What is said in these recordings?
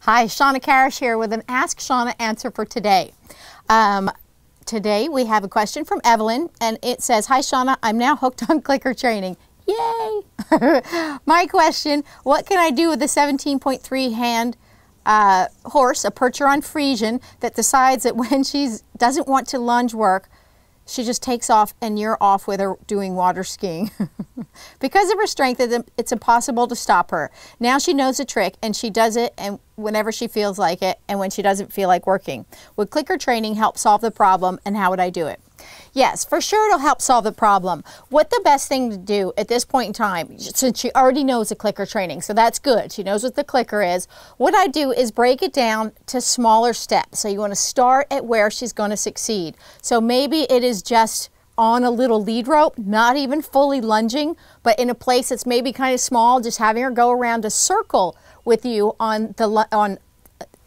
Hi, Shawna Karrasch here with an Ask Shawna answer for today. Today we have a question from Evelyn, and it says, "Hi Shawna, I'm now hooked on clicker training. Yay!" My question, what can I do with the 17.3 hand horse, a Percheron Friesian, that decides that when she doesn't want to lunge work, she just takes off and you're off with her doing water skiing. Because of her strength, it's impossible to stop her. Now she knows the trick and she does it and whenever she feels like it and when she doesn't feel like working. Would clicker training help solve the problem, and how would I do it? Yes, for sure it'll help solve the problem. What the best thing to do at this point in time, since she already knows the clicker training, so that's good, she knows what the clicker is, what I do is break it down to smaller steps. So you want to start at where she's going to succeed. So maybe it is just on a little lead rope, not even fully lunging, but in a place that's maybe kind of small, just having her go around a circle with you on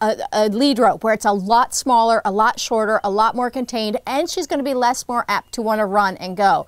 a lead rope where it's a lot smaller, a lot shorter, a lot more contained, and she's going to be more apt to want to run and go.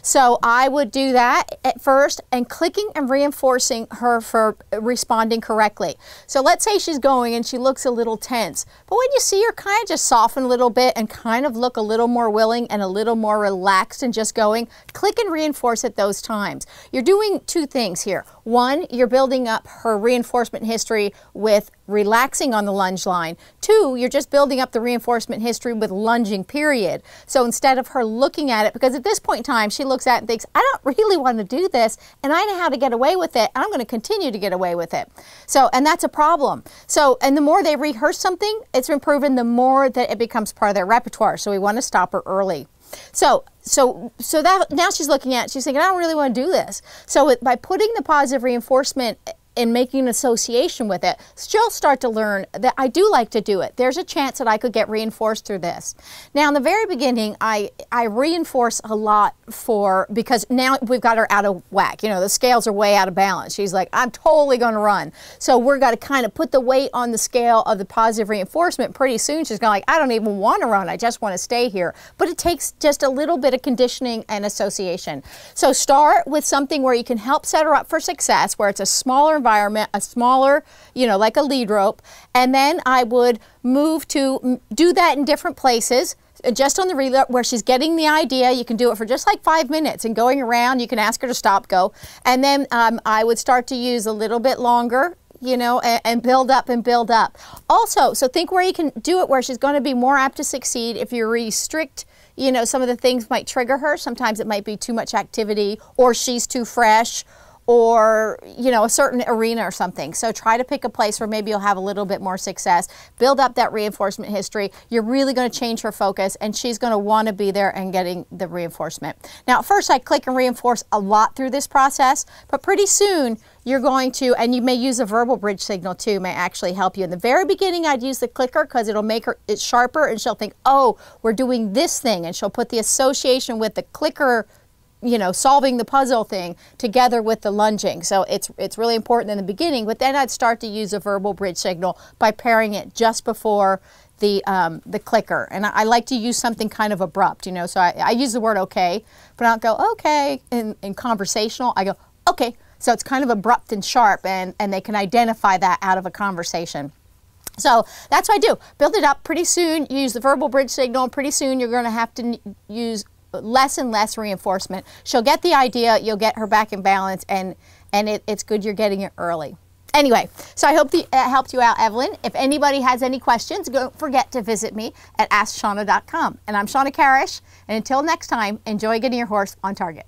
So I would do that at first, and clicking and reinforcing her for responding correctly. So let's say she's going and she looks a little tense, but when you see her kind of just soften a little bit and kind of look a little more willing and a little more relaxed and just going, click and reinforce at those times. You're doing two things here. One, you're building up her reinforcement history with relaxing on the lunge line. Two, you're just building up the reinforcement history with lunging, period. So instead of her looking at it, because at this point in time she looks at it and thinks, I don't really want to do this and I know how to get away with it, and I'm going to continue to get away with it. So, and that's a problem. So, and the more they rehearse something, it's been proven the more that it becomes part of their repertoire. So we want to stop her early. So that now she's looking at it, she's thinking, I don't really want to do this. So by putting the positive reinforcement and making an association with it, she'll start to learn that I do like to do it. There's a chance that I could get reinforced through this. Now in the very beginning, I reinforce a lot because now we've got her out of whack. You know, the scales are way out of balance. She's like, I'm totally going to run. So we're going to kind of put the weight on the scale of the positive reinforcement. Pretty soon she's going to like, I don't even want to run. I just want to stay here. But it takes just a little bit of conditioning and association. So start with something where you can help set her up for success, where it's a smaller environment, a smaller, you know, like a lead rope, and then I would move to do that in different places, just on the relay where she's getting the idea. You can do it for just like 5 minutes and going around. You can ask her to stop, go, and then I would start to use a little bit longer, you know, and build up and build up. Also, so think where you can do it where she's going to be more apt to succeed. If you restrict, you know, some of the things might trigger her. Sometimes it might be too much activity, or she's too fresh, or, you know, a certain arena or something. So try to pick a place where maybe you'll have a little bit more success. Build up that reinforcement history. You're really going to change her focus, and she's going to want to be there and getting the reinforcement. Now, at first I click and reinforce a lot through this process, but pretty soon you're going to, and you may use a verbal bridge signal too, may actually help you. In the very beginning, I'd use the clicker because it'll make her, it's sharper, and she'll think, oh, we're doing this thing, and she'll put the association with the clicker, you know, solving the puzzle thing together with the lunging. So it's really important in the beginning, but then I'd start to use a verbal bridge signal by pairing it just before the clicker. And I like to use something kind of abrupt, you know, so I use the word okay, but I don't go okay in conversational. I go okay. So it's kind of abrupt and sharp, and they can identify that out of a conversation. So that's what I do. Build it up. Pretty soon, use the verbal bridge signal, and pretty soon you're going to have to use less and less reinforcement. She'll get the idea, you'll get her back in balance, and it's good you're getting it early. Anyway, so I hope it helped you out, Evelyn. If anybody has any questions, don't forget to visit me at AskShawna.com. And I'm Shawna Karrasch, and until next time, enjoy getting your horse on target.